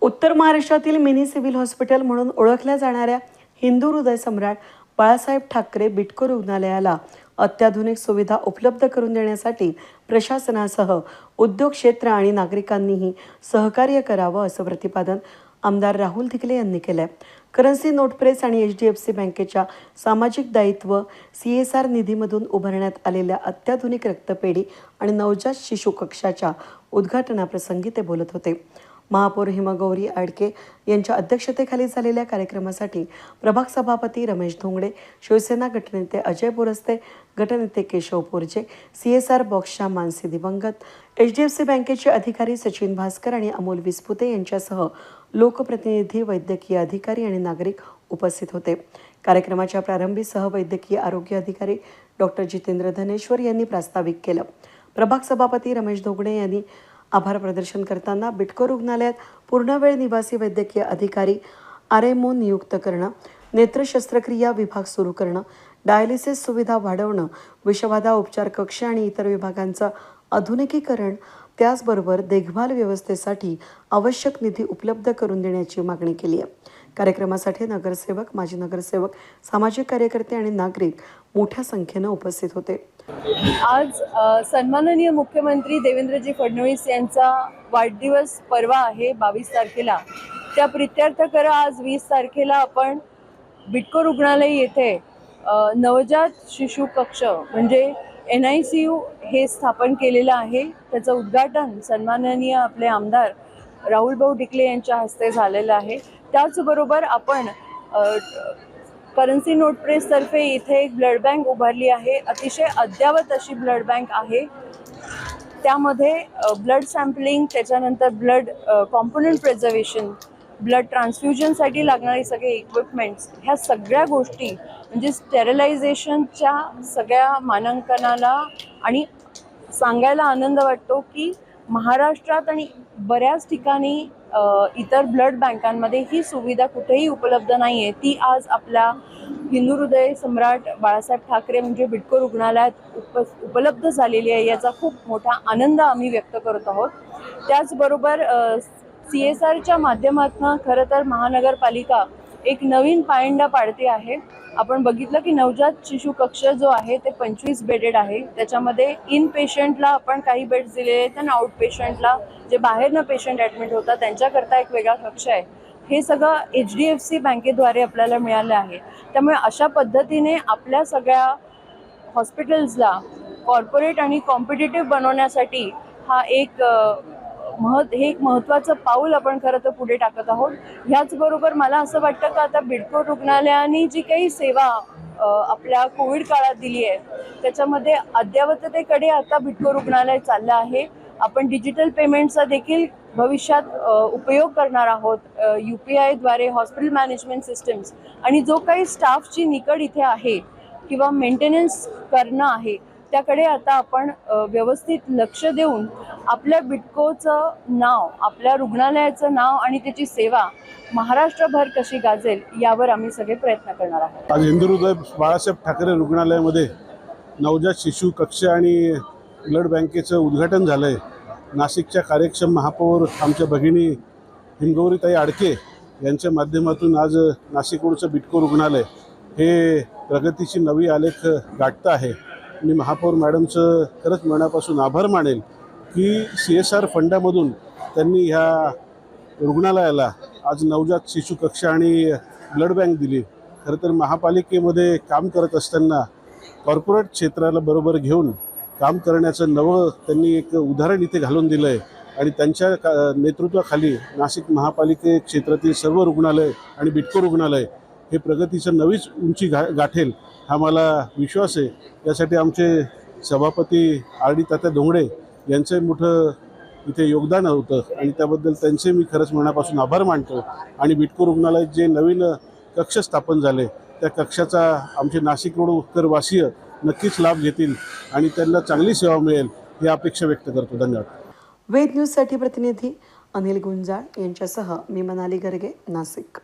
उत्तर महाराष्ट्रातील mini civil hospital म्हणून ओळखल्या जाणाऱ्या हिंदू हृदय सम्राट बाळासाहेब ठाकरे बिटको रुग्णालयाला अत्याधुनिक सुविधा उपलब्ध करून देण्यासाठी प्रशासनासह उद्योग क्षेत्र आणि नागरिकांनीही सहकार्य करावं असं प्रतिपादन आमदार राहुल ढिकले यांनी केलं आहे. करन्सी नोट प्रेस आणि HDFC बँकेच्या सामाजिक दायित्व CSR निधीमधून उभारण्यात आलेल्या अत्याधुनिक रक्तपेढी आणि नवजात शिशु कक्षाच्या उद्घाटनाप्रसंगी ते बोलत होते. महापौर हिमागौरी आडके यांच्या अध्यक्षतेखाली झालेल्या कार्यक्रमासाठी प्रभाग सभापती रमेश धोंगडे, शिवसेना गटनेते अजय बोरस्ते, गटनेते केशव पोरजे, CSR बॉक्सच्या मानसी दिवंगत, HDFC बँकेचे अधिकारी सचिन भास्कर आणि अमोल विस्पुते यांच्यासह लोकप्रतिनिधी, वैद्यकीय अधिकारी आणि नागरिक उपस्थित होते. कार्यक्रमाच्या प्रारंभी सहवैद्यकीय आरोग्य अधिकारी डॉक्टर जितेंद्र धनेश्वर यांनी प्रास्ताविक केलं. प्रभाग सभापती रमेश धोंगडे यांनी आभार प्रदर्शन करताना बिटको रुग्णालयात पूर्णवेळ निवासी वैद्यकीय अधिकारी RMO नियुक्त करणं, नेत्र शस्त्रक्रिया विभाग सुरू करणं, डायलिसिस सुविधा वाढवणं, विषबाधा उपचार कक्ष आणि इतर विभागांचं आधुनिकीकरण, त्याचबरोबर देखभाल व्यवस्थेसाठी आवश्यक निधी उपलब्ध करून देण्याची मागणी केली आहे. कार्यक्रमासाठी नगरसेवक, माजी नगरसेवक, सामाजिक कार्यकर्ते आणि नागरिक मोठ्या संख्येनं उपस्थित होते. आज सन्माननीय मुख्यमंत्री देवेंद्रजी फडणवीस यांचा वाढदिवस परवा आहे 22 तारखेला. त्या प्रित्यर्थ कर आज 20 तारखेला आपण बिटको रुग्णालय येथे नवजात शिशु कक्ष म्हणजे NICU हे स्थापन केलेलं आहे. त्याचं उद्घाटन सन्माननीय आपले आमदार राहुल ढिकले यांच्या हस्ते झालेलं आहे. त्याचबरोबर आपण करन्सी नोट प्रेस तर्फे इथे एक ब्लड बँक उभारली आहे. अतिशय अद्ययावत अशी ब्लड बँक आहे. त्यामध्ये ब्लड सॅम्पलिंग, त्याच्यानंतर ब्लड कॉम्पोनंट प्रिझर्वेशन, ब्लड ट्रान्सफ्युजनसाठी लागणारे सगळे इक्विपमेंट्स, ह्या सगळ्या गोष्टी म्हणजे स्टेरिलायझेशनच्या सगळ्या मानांकनाला आणि सांगायला आनंद वाटतो की महाराष्ट्रात आणि बऱ्याच ठिकाणी इतर ब्लड बँकांमध्ये ही सुविधा कुठेही उपलब्ध नाही आहे. ती आज आपल्या हिंदू हृदय सम्राट बाळासाहेब ठाकरे म्हणजे बिटको रुग्णालयात उपलब्ध झालेली आहे. याचा खूप मोठा आनंद आम्ही व्यक्त करत आहोत. त्याचबरोबर CSRच्या माध्यमातून खरं तर महानगरपालिका एक नवीन पायंडा पाडते आहे. आपण बघितलं की नवजात शिशु कक्ष जो आहे ते 25 बेडेड आहे. त्याच्यामध्ये इन पेशंटला आपण काही बेड्स दिलेले आहेत आणि आउट पेशंटला जे बाहेरनं पेशंट ॲडमिट होतात त्यांच्याकरता एक वेगळा कक्ष आहे. हे सगळं HDFC बँकेद्वारे आपल्याला मिळालं आहे. त्यामुळे अशा पद्धतीने आपल्या सगळ्या हॉस्पिटल्सला कॉर्पोरेट आणि कॉम्पिटिटिव्ह बनवण्यासाठी हे एक महत्त्वाचं पाऊल आपण खरं तर पुढे टाकत आहोत. ह्याचबरोबर मला असं वाटतं का आता बिटको रुग्णालयाने जी काही सेवा आपल्या कोविड काळात दिली आहे त्याच्यामध्ये अद्ययावततेकडे आता बिटको रुग्णालय चाललं आहे. आपण डिजिटल पेमेंटचा देखील भविष्यात उपयोग करणार आहोत. UPI द्वारे हॉस्पिटल मॅनेजमेंट सिस्टम्स आणि जो काही स्टाफची निकड इथे आहे किंवा मेंटेनन्स करणं आहे त्याकडे आता आपण व्यवस्थित लक्ष देऊन आपल्या बिटकोचं नाव, आपल्या रुग्णालयाचं नाव आणि त्याची सेवा महाराष्ट्रभर कशी गाजेल यावर आम्ही सगळे प्रयत्न करणार आहोत. आज हिंदू हृदय बाळासाहेब ठाकरे रुग्णालयामध्ये नवजात शिशु कक्ष आणि ब्लड बँकेचं उद्घाटन झालं आहे. नाशिकच्या कार्यक्षम महापौर आमच्या भगिनी हिमगौरीताई आडके यांच्या माध्यमातून आज नाशिक रोडचं बिटको रुग्णालय हे प्रगतीची नवी आलेख गाठतं आहे. मी महापौर मॅडमचं खरंच मनापासून आभार मानेल की CSR फंडामधून त्यांनी ह्या रुग्णालयाला आज नवजात शिशु कक्ष आणि ब्लड बँक दिली. खरं तर महापालिकेमध्ये काम करत असताना कॉर्पोरेट क्षेत्राला बरोबर घेऊन काम करण्याचं नवं त्यांनी एक उदाहरण इथे घालून दिलं आहे आणि त्यांच्या नेतृत्वाखाली नाशिक महापालिके क्षेत्रातील सर्व रुग्णालय आणि बिटको रुग्णालय हे प्रगतीचं नवीच उंची गाठेल हा मला विश्वास आहे. यासाठी आमचे सभापती RD तात्या धोंगडे यांचं मोठं इथे योगदान होतं आणि त्याबद्दल त्यांचे मी खरंच मनापासून आभार मानतो. आणि बिटको रुग्णालयात जे नवीन कक्ष स्थापन झाले त्या कक्षाचा आमचे नाशिक रोड उत्तरवासीय नक्कीच लाभ घेतील आणि त्यांना चांगली सेवा मिळेल ही अपेक्षा व्यक्त करतो. धन्यवाद. वेद न्यूजसाठी प्रतिनिधी अनिल गुंजाळ यांच्यासह मी मनाली गर्गे, नाशिक.